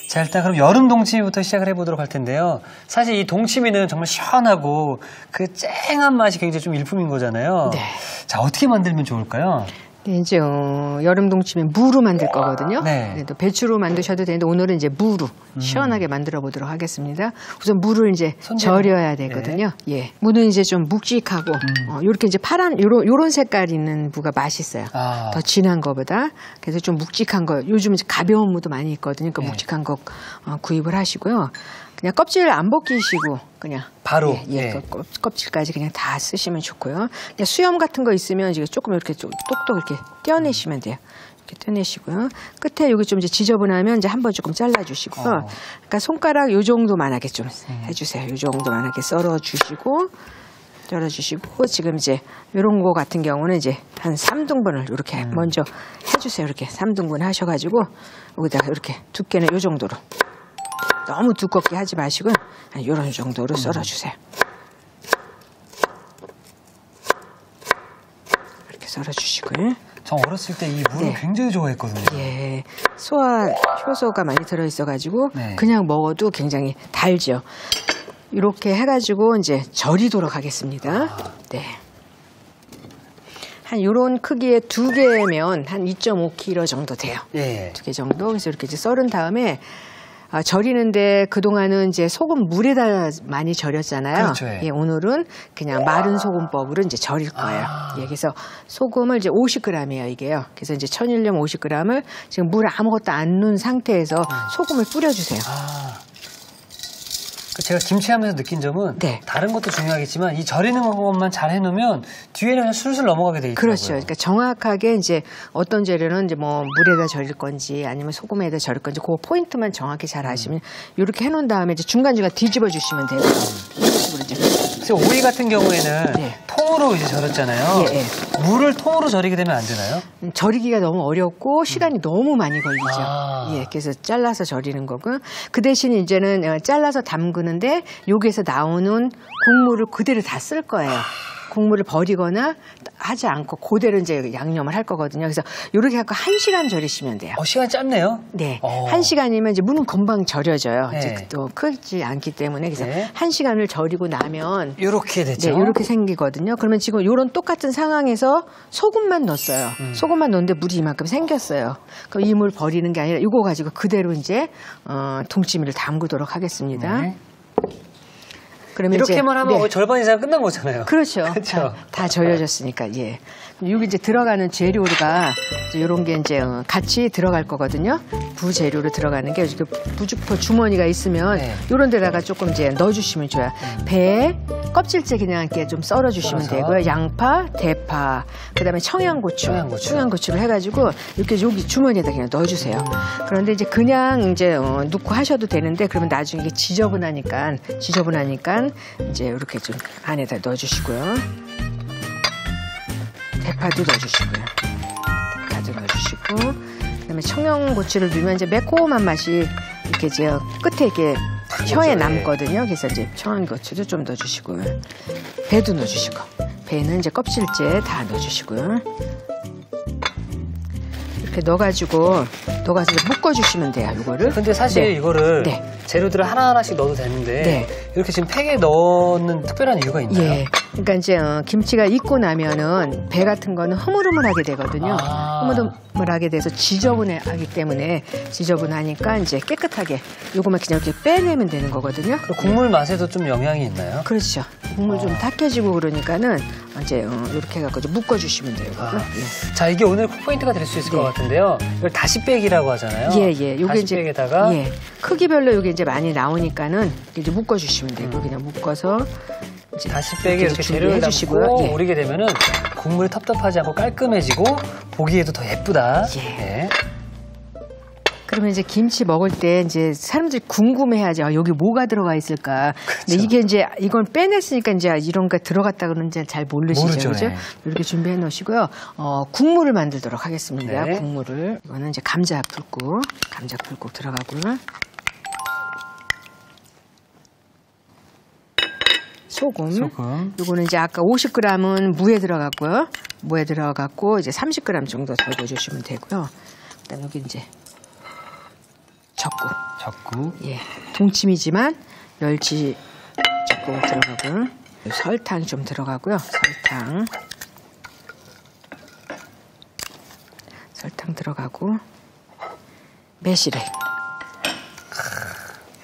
자, 일단 그럼 여름 동치미부터 시작을 해보도록 할 텐데요. 사실 이 동치미는 정말 시원하고 그 쨍한 맛이 굉장히 좀 일품인 거잖아요. 네. 자, 어떻게 만들면 좋을까요? 네, 이제 여름 동치미 무로 만들 거거든요. 네. 네, 또 배추로 만드셔도 되는데 오늘은 이제 무로 시원하게 만들어 보도록 하겠습니다. 우선 무를 이제 절여야 되거든요. 네. 예, 무는 이제 좀 묵직하고 요렇게 이제 파란 요런 색깔 있는 무가 맛있어요. 더 진한 거보다. 그래서 좀 묵직한 거, 요즘 이제 가벼운 무도 많이 있거든요. 그러니까 묵직한 거 구입을 하시고요. 그냥 껍질 안 벗기시고 그냥 바로 껍질까지 그냥 다 쓰시면 좋고요. 그냥 수염 같은 거 있으면 이제 조금 이렇게 좀 똑똑 이렇게 떼어내시면 돼요. 이렇게 떼내시고요. 끝에 여기 좀 이제 지저분하면 이제 한번 조금 잘라주시고요. 그러니까 손가락 요 정도만하게 좀 해주세요. 요 정도만하게 썰어주시고. 지금 이제 이런 거 같은 경우는 이제 한 3등분을 이렇게 먼저 해주세요. 이렇게 3등분 하셔가지고 여기다가 이렇게 두께는 요 정도로. 너무 두껍게 하지 마시고 이런 정도로 썰어주세요. 이렇게 썰어주시고요. 저 어렸을 때 이 무를 굉장히 좋아했거든요. 예, 소화 효소가 많이 들어있어가지고 그냥 먹어도 굉장히 달죠. 이렇게 해가지고 이제 절이도록 하겠습니다. 네. 한 요런 크기의 2개면 한 2.5kg 정도 돼요. 예. 2개 정도. 그래서 이렇게 이제 썰은 다음에 절이는데 그동안은 이제 소금 물에다 많이 절였잖아요. 그렇죠. 예, 오늘은 그냥 마른 소금법으로 이제 절일 거예요. 예, 그래서 소금을 이제 50g이에요, 이게요. 그래서 이제 천일염 50g을 지금 물 아무것도 안 넣은 상태에서 소금을 뿌려주세요. 제가 김치하면서 느낀 점은 다른 것도 중요하겠지만 이 절이는 것만 잘 해놓으면 뒤에는 그냥 술술 넘어가게 돼 있더라고요. 그렇죠. 그러니까 정확하게 이제 어떤 재료는 이제 뭐 물에다 절일 건지 아니면 소금에다 절일 건지 그 포인트만 정확히 잘 아시면 이렇게 해놓은 다음에 이제 중간중간 뒤집어 주시면 돼요. 이런 식으로 이제. 그래서 오이 같은 경우에는 통으로 이제 절였잖아요. 예, 예. 물을 통으로 절이게 되면 안 되나요? 절이기가 너무 어렵고 시간이 너무 많이 걸리죠. 예, 그래서 잘라서 절이는 거고 그 대신 이제는 잘라서 담그는데 여기에서 나오는 국물을 그대로 다 쓸 거예요. 국물을 버리거나 하지 않고 그대로 이제 양념을 할 거거든요. 그래서 이렇게 해서 1시간 절이시면 돼요. 시간 짧네요. 네. 1시간이면 이제 무는 금방 절여져요. 이제 또 크지 않기 때문에. 그래서 1시간을 절이고 나면. 이렇게 되죠. 네. 이렇게 생기거든요. 그러면 지금 이런 똑같은 상황에서 소금만 넣었어요. 소금만 넣었는데 물이 이만큼 생겼어요. 그럼 이 물 버리는 게 아니라 이거 가지고 그대로 이제, 동치미를 담그도록 하겠습니다. 그러면 이렇게만 하면 절반 이상 끝난 거잖아요. 그렇죠. 다 절여졌으니까, 예. 여기 이제 들어가는 재료가 이런 게 이제 같이 들어갈 거거든요. 부재료로 들어가는 게 이렇게 부주포 주머니가 있으면 이런 데다가 조금 이제 넣어주시면 좋아요. 배, 껍질째 그냥 이렇게 좀 썰어주시면 되고요. 양파, 대파, 그다음에 청양고추를 해가지고 이렇게 여기 주머니에다 그냥 넣어주세요. 그런데 이제 그냥 이제 넣고 하셔도 되는데 그러면 나중에 이게 지저분하니까 이제 이렇게 좀 안에다 넣어주시고요. 대파도 넣어주시고요. 그다음에 청양고추를 넣으면 이제 매콤한 맛이 이렇게 이제 끝에 이렇게 혀에 남거든요. 그래서 이제 청양고추도 좀 넣어주시고요. 배도 넣어주시고, 배는 이제 껍질째 다 넣어주시고요. 이렇게 넣어서 묶어주시면 돼요. 이거를. 근데 사실 이거를 재료들을 하나하나씩 넣어도 되는데 이렇게 지금 팩에 넣는 특별한 이유가 있나요? 예. 그러니까 이제 김치가 익고 나면은 배 같은 거는 흐물흐물하게 되거든요. 흐물흐물하게 돼서 지저분하기 때문에 지저분하니까 이제 깨끗하게 요거만 그냥 이렇게 빼내면 되는 거거든요. 국물 맛에도 좀 영향이 있나요? 그렇죠. 국물 좀 탁해지고 그러니까는 이제 이렇게 해갖고 좀 묶어주시면 돼요. 자, 이게 오늘 콕포인트가 될 수 있을 것 같은데요. 이걸 다시 빼기라고 하잖아요. 예. 요게 다시 빼기에다가 크기별로 요게 이제 많이 나오니까는 이제 묶어주시면 되고 그냥 묶어서 다시 빼기 이렇게 재료를 담고 우리게 되면은 국물이 텁텁하지 않고 깔끔해지고 보기에도 더 예쁘다. 그러면 이제 김치 먹을 때 이제 사람들이 궁금해하죠. 여기 뭐가 들어가 있을까. 근데 이게 이제 이걸 빼냈으니까 이제 이런 거 들어갔다 그러는지 잘 모르시죠. 그죠? 이렇게 준비해 놓으시고요. 국물을 만들도록 하겠습니다. 국물을. 이거는 이제 감자 풀국 들어가고요. 소금. 요거는 이제 아까 50g은 무에 들어갔고요. 무에 들어갔고 이제 30g 정도 더 넣어주시면 되고요. 그다음 여기 이제 적국. 적국. 예, 동치미지만 멸치 적국 들어가고요. 설탕 좀 들어가고요. 설탕 들어가고 매실액.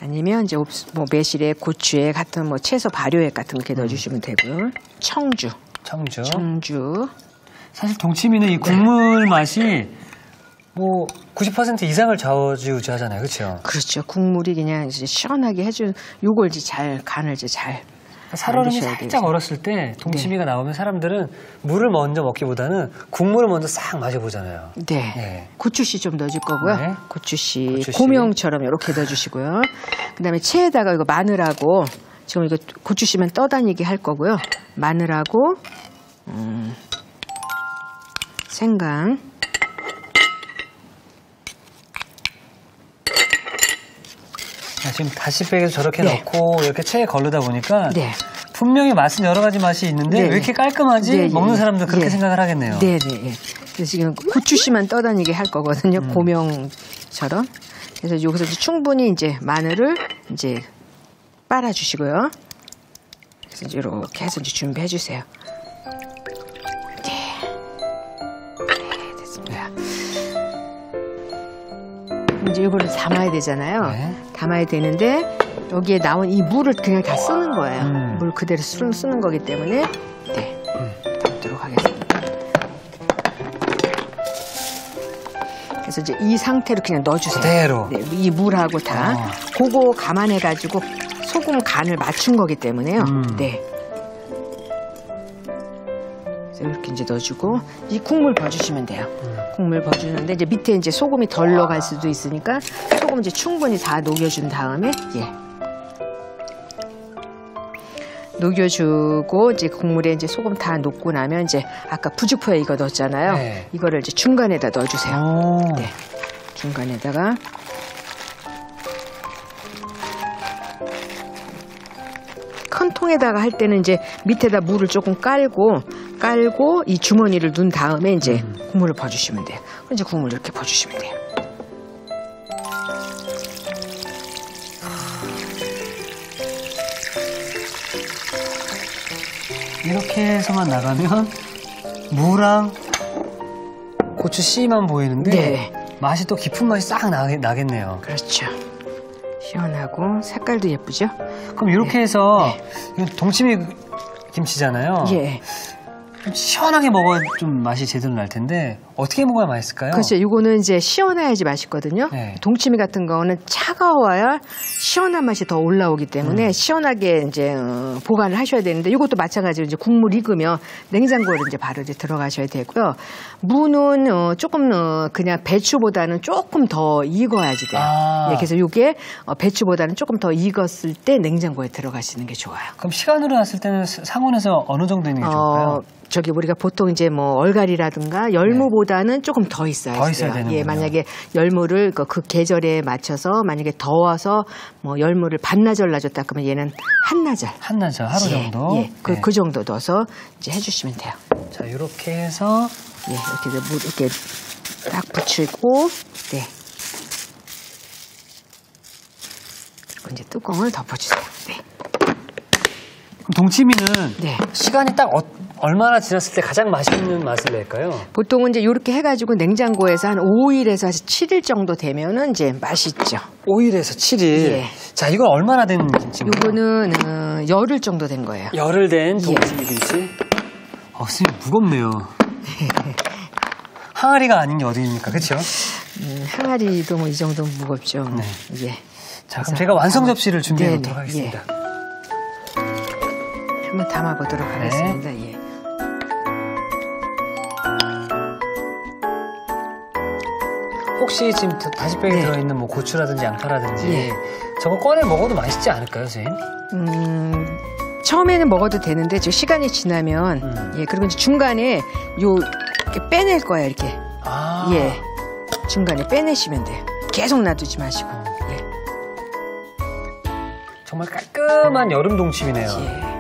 아니면 이제 뭐 매실액, 고추액 같은 뭐 채소 발효액 같은 거 이렇게 넣어주시면 되고요. 청주. 사실 동치미는 이 국물 맛이 뭐 90% 이상을 좌우지우지하잖아요, 그렇죠? 그렇죠. 국물이 그냥 이제 시원하게 해준 요걸 이제 잘 간을 이제 잘. 살얼음이 만드셔야 살짝 되죠. 얼었을 때 동치미가 나오면 사람들은 물을 먼저 먹기보다는 국물을 먼저 싹 마셔보잖아요. 네. 네. 고추씨 좀 넣어줄 거고요. 네. 고추씨 고명처럼 이렇게 넣어주시고요. 그다음에 체에다가 이거 마늘하고 지금 이거 고추씨만 떠다니게 할 거고요. 마늘하고 생강. 지금 다시팩에서 저렇게 네. 넣고 이렇게 체에 걸르다 보니까 네. 분명히 맛은 여러 가지 맛이 있는데 네. 왜 이렇게 깔끔하지? 네, 먹는 네. 사람들 그렇게 네. 생각을 하겠네요. 네. 그래서 지금 고추씨만 떠다니게 할 거거든요. 고명처럼. 그래서 여기서 이제 충분히 이제 마늘을 이제 빨아주시고요. 그래서 이제 이렇게 해서 이제 준비해 주세요. 네, 됐습니다. 이제 이거를 담아야 되잖아요. 네. 담아야 되는데 여기에 나온 이 물을 그냥 다 쓰는 거예요. 음. 물 그대로 쓰는 거기 때문에 담도록 하겠습니다. 그래서 이제 이 상태로 그냥 넣어주세요. 그대로. 네, 이 물하고 다 그거 감안해가지고 소금 간을 맞춘 거기 때문에요. 네. 그래서 이렇게 이제 넣어주고 이 국물 버주시면 돼요. 국물 버주는데 이제 밑에 이제 소금이 덜 넣어갈 수도 있으니까 소금 이제 충분히 다 녹여준 다음에 녹여주고 이제 국물에 이제 소금 다 녹고 나면 이제 아까 부직포에 이거 넣었잖아요. 네. 이거를 이제 중간에다 넣어주세요. 오. 네, 중간에다가 큰 통에다가 할 때는 이제 밑에다 물을 조금 깔고 이 주머니를 넣은 다음에 이제 국물을 버주시면 돼요. 그럼 이제 국물 이렇게 버주시면 돼요. 이렇게 해서만 나가면 무랑 고추 씨만 보이는데 네. 맛이 또 깊은 맛이 싹 나겠네요. 그렇죠. 시원하고 색깔도 예쁘죠? 그럼 이렇게 해서 이거 동치미 김치잖아요. 예. 좀 시원하게 먹어야 좀 맛이 제대로 날 텐데 어떻게 먹어야 맛있을까요? 그렇죠. 이거는 이제 시원해야지 맛있거든요. 네. 동치미 같은 거는 차가워야 시원한 맛이 더 올라오기 때문에 시원하게 이제 보관을 하셔야 되는데 이것도 마찬가지로 이제 국물 익으면 냉장고에 이제 바로 이제 들어가셔야 되고요. 무는 조금 그냥 배추보다는 조금 더 익어야지 돼요. 예, 그래서 이게 배추보다는 조금 더 익었을 때 냉장고에 들어가시는 게 좋아요. 그럼 시간으로 봤을 때는 상온에서 어느 정도 있는 게 좋을까요? 저기 우리가 보통 이제 뭐 얼갈이라든가 열무보다는 조금 더 있어야 돼요. 더 있어야 되는군요. 예, 만약에 열무를 그 계절에 맞춰서 만약에 더워서 뭐 열무를 반나절 놔줬다 그러면 얘는 한나절. 한나절 하루 정도. 예, 그 정도 넣어서 이제 해주시면 돼요. 자, 이렇게 해서 예, 이렇게 물 이렇게 딱 붙이고 네. 그리고 이제 뚜껑을 덮어주세요. 네. 그럼 동치미는 네. 시간이 딱 얼마나 지났을 때 가장 맛있는 맛을 낼까요? 보통은 이제 이렇게 해가지고 냉장고에서 한 5일에서 7일 정도 되면은 이제 맛있죠. 5일에서 7일. 예. 자, 이건 얼마나 된 김치인가요? 요거는 열흘 정도 된 거예요. 열흘 된 동치미 김치. 선생님 무겁네요. 항아리가 아닌 게 어디입니까? 그렇죠? 항아리도 뭐 이 정도 무겁죠. 네. 예. 자, 그럼 제가 완성 접시를 준비해 네, 보도록 네, 하겠습니다. 한번 담아보도록 하겠습니다. 예. 혹시 지금 다시팩에 들어있는 뭐 고추라든지 양파라든지 예. 저거 꺼내 먹어도 맛있지 않을까요, 선생님? 처음에는 먹어도 되는데 저 시간이 지나면 예, 그리고 이제 중간에 이렇게 빼낼 거예요, 이렇게. 예. 중간에 빼내시면 돼요. 계속 놔두지 마시고. 예. 정말 깔끔한 여름 동치미네요. 예.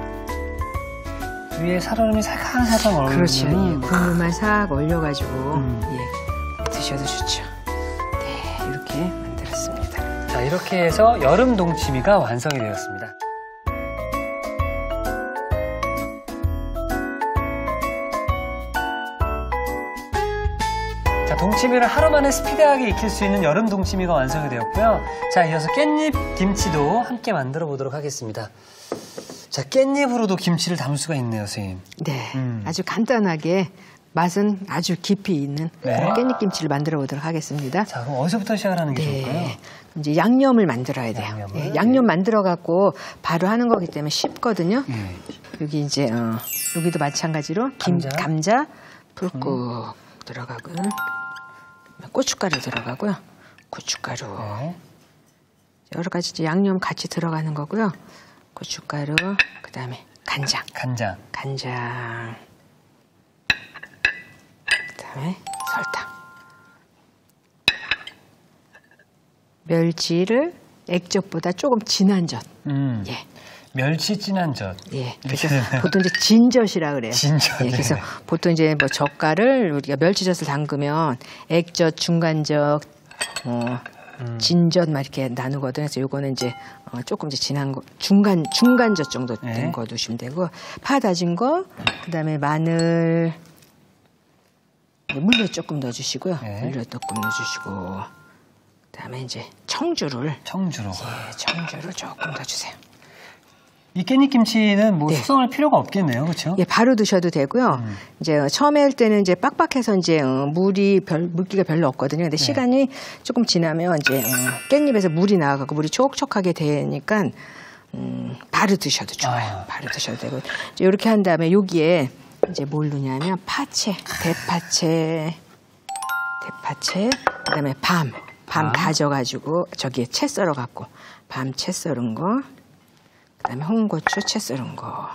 위에 살얼음이 살캉살캉 얼어있는. 그렇죠. 예. 국물만 싹 올려가지고 예. 드셔도 좋죠. 네, 이렇게 만들었습니다. 자, 이렇게 해서 여름 동치미가 완성이 되었습니다. 자, 동치미를 하루 만에 스피디하게 익힐 수 있는 여름 동치미가 완성이 되었고요. 자, 이어서 깻잎 김치도 함께 만들어 보도록 하겠습니다. 자, 깻잎으로도 김치를 담을 수가 있네요, 선생님. 네, 아주 간단하게 맛은 아주 깊이 있는 네. 그런 깻잎김치를 만들어 보도록 하겠습니다. 자, 그럼 어디서부터 시작을 하는 게 좋을까요? 이제 양념을 만들어야 돼요. 양념을? 네, 양념 만들어 갖고 바로 하는 거기 때문에 쉽거든요. 네. 여기 이제 여기도 마찬가지로 감자 붉고 들어가고요. 고춧가루 들어가고요. 고춧가루. 네. 여러 가지 이제 양념 같이 들어가는 거고요. 고춧가루, 그다음에 간장. 간장. 그다음에 설탕. 멸치를 액젓보다 조금 진한 젓. 예. 멸치 진한 젓. 예. 그래서 보통 이제 진젓이라 그래요. 진젓. 예. 그래서 보통 이제 뭐 젓갈을 우리가 멸치젓을 담그면 액젓, 중간젓, 진젓 막 이렇게 나누거든요. 그래서 요거는 이제 조금 이제 진한 거, 중간젓 정도 된 네. 거 두시면 되고, 파 다진 거, 그다음에 마늘, 물엿 조금 넣어주시고요. 네. 물엿 조금 넣어주시고, 그다음에 이제 청주로 예, 청주를 조금 넣어주세요. 이 깻잎김치는 뭐 네. 숙성할 필요가 없겠네요, 그렇죠? 예, 바로 드셔도 되고요. 이제 처음에 할 때는 이제 빡빡해서 이제 물기가 별로 없거든요. 근데 시간이 조금 지나면 이제 깻잎에서 물이 나와갖고 물이 촉촉하게 되니까 바로 드셔도 좋아요. 바로 드셔도 되고 이제 이렇게 한 다음에 여기에 이제 뭘 넣냐면 파채, 대파채, 그다음에 밤 다져가지고 저기에 채 썰어갖고 밤 채 썰은 거. 그다음에 홍고추 채 썰은 거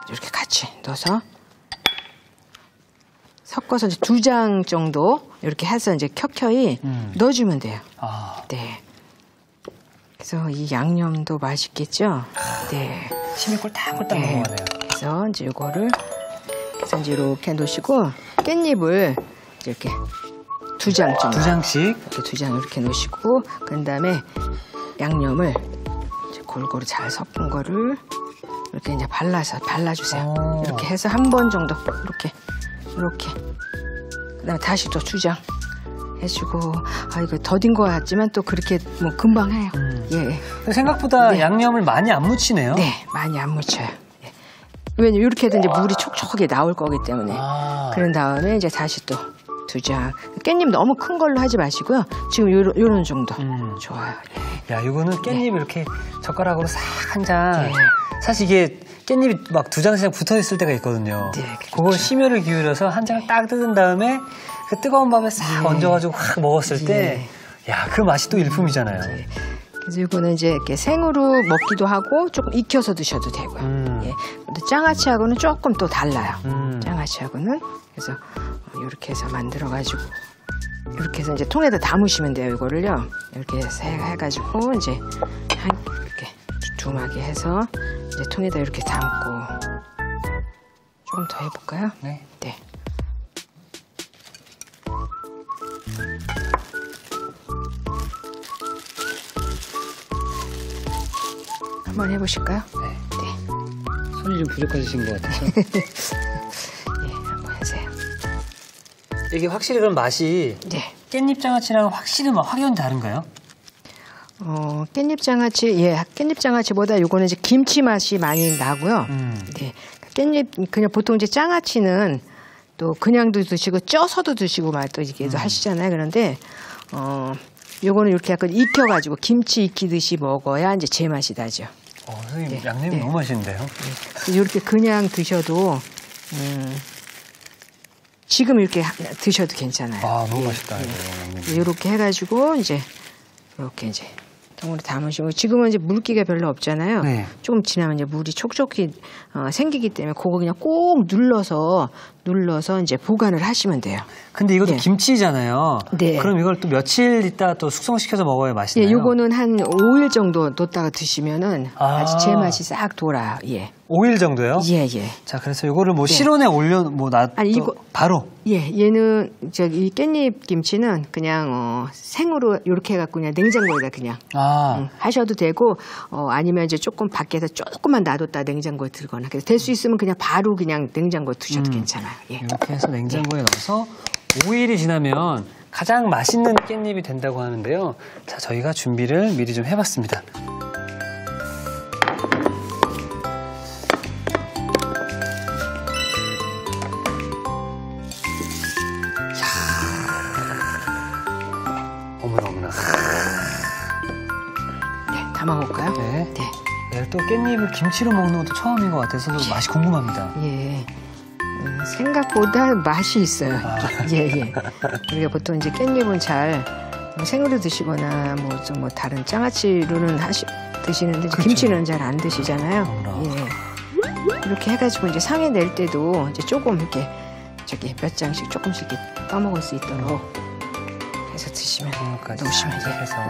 이렇게 같이 넣어서 섞어서 이제 2장 정도 이렇게 해서 이제 켜켜이 넣어주면 돼요. 네. 그래서 이 양념도 맛있겠죠. 네. 침이 꼴딱꼴딱 넘어가네요. 그래서 이제 이거를 그래서 이제 이렇게 놓으시고 깻잎을 이렇게 2장 정도. 2장씩. 이렇게 2장 이렇게 놓으시고 그다음에 양념을 골고루 잘 섞은 거를 이렇게 이제 발라주세요. 이렇게 해서 한 번 정도 이렇게 그다음에 다시 또 2장 해주고 이거 더딘 것 같지만 또 그렇게 뭐 금방 해요. 예. 생각보다 네. 양념을 많이 안 묻히네요. 네, 많이 안 묻혀요. 예. 왜냐면 이렇게 해도 이제 물이 촉촉하게 나올 거기 때문에 그런 다음에 이제 다시 또 2장. 깻잎 너무 큰 걸로 하지 마시고요. 지금 요런 정도 좋아요. 예. 야, 이거는 깻잎 이렇게 젓가락으로 싹 한 장. 네. 사실 이게 깻잎이 막 2장씩 붙어 있을 때가 있거든요. 네, 그렇죠. 그걸 심혈을 기울여서 한 장을 딱 뜯은 다음에 그 뜨거운 밥에 싹 얹어가지고 확 먹었을 때, 야, 그 맛이 또 일품이잖아요. 그래서 이거는 이제 이렇게 생으로 먹기도 하고 조금 익혀서 드셔도 되고요. 예. 근데 장아찌하고는 조금 또 달라요. 장아찌하고는 그래서 이렇게 해서 만들어가지고 이렇게 해서 이제 통에다 담으시면 돼요. 이거를요. 이렇게 해가지고 이제 이렇게 두툼하게 해서 이제 통에다 이렇게 담고 조금 더 해볼까요? 네. 네. 한번 해보실까요? 네. 손이 좀 부족해지신 것 같아서. 예, 한번 하세요. 이게 확실히 그럼 맛이 네. 깻잎 장아찌랑 확실히 막 확연히 다른가요? 깻잎장아찌, 깻잎장아찌보다 요거는 이제 김치 맛이 많이 나고요. 네. 깻잎, 그냥 보통 이제 장아찌는 또 그냥도 드시고 쪄서도 드시고 막 또 이게 하시잖아요. 그런데, 요거는 이렇게 약간 익혀가지고 김치 익히듯이 먹어야 이제 제맛이 나죠. 선생님, 네. 양념이 네. 너무 맛있는데요? 이렇게 그냥 드셔도, 지금 이렇게 드셔도 괜찮아요. 너무 맛있다, 이거. 양념이. 이렇게 해가지고 이제 이렇게 통으로 담으시고 지금은 이제 물기가 별로 없잖아요. 네. 조금 지나면 이제 물이 촉촉히 생기기 때문에 그거 그냥 꼭 눌러서 눌러서 이제 보관을 하시면 돼요. 근데 이것도 예. 김치잖아요. 네. 그럼 이걸 또 며칠 있다가 또 숙성시켜서 먹어야 맛있나요? 예, 요거는 한 5일 정도 놓다가 드시면은 아주 제맛이 싹 돌아요. 예. 5일 정도요? 예, 예. 자, 그래서 이거를 뭐 실온에 올려 아니, 이거 바로. 예, 얘는 이 깻잎 김치는 그냥 생으로 이렇게 해갖고 그냥 냉장고에다 그냥 하셔도 되고 아니면 이제 조금 밖에서 조금만 놔뒀다 냉장고에 들거나 그래서 될 수 있으면 그냥 바로 그냥 냉장고에 두셔도 괜찮아요. 예. 이렇게 해서 냉장고에 넣어서 5일이 지나면 가장 맛있는 깻잎이 된다고 하는데요. 자, 저희가 준비를 미리 좀 해봤습니다. 어머나. 네, 담아볼까요? 네. 또 깻잎을 김치로 먹는 것도 처음인 것 같아서 맛이 궁금합니다. 예. 생각보다 맛이 있어요. 예. 우리가 보통 이제 깻잎은 잘 생으로 드시거나 뭐 다른 장아찌로는 드시는데 그렇죠. 김치는 잘 안 드시잖아요. 예. 이렇게 해가지고 이제 상에 낼 때도 이제 조금 이렇게 몇 장씩 조금씩 이렇게 떠먹을 수 있도록 해서 드시면 놓으시면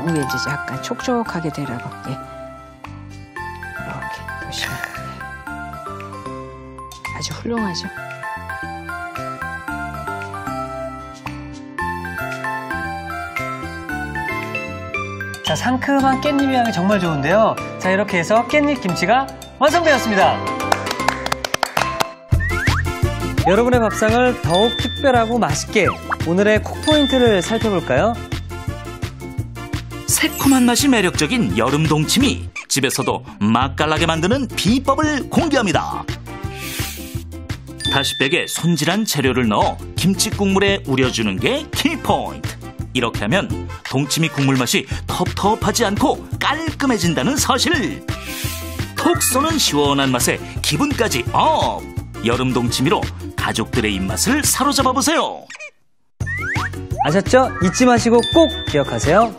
위에 이제 약간 촉촉하게 되라고 이렇게 놓으시면 아주 훌륭하죠. 자, 상큼한 깻잎 향이 정말 좋은데요. 자, 이렇게 해서 깻잎 김치가 완성되었습니다. 여러분의 밥상을 더욱 특별하고 맛있게 오늘의 콕 포인트를 살펴볼까요? 새콤한 맛이 매력적인 여름 동치미, 집에서도 맛깔나게 만드는 비법을 공개합니다. 다시백에 손질한 재료를 넣어 김치 국물에 우려주는 게 키포인트. 이렇게 하면 동치미 국물 맛이 텁텁하지 않고 깔끔해진다는 사실. 톡 쏘는 시원한 맛에 기분까지 업! 여름 동치미로 가족들의 입맛을 사로잡아 보세요. 아셨죠? 잊지 마시고 꼭 기억하세요.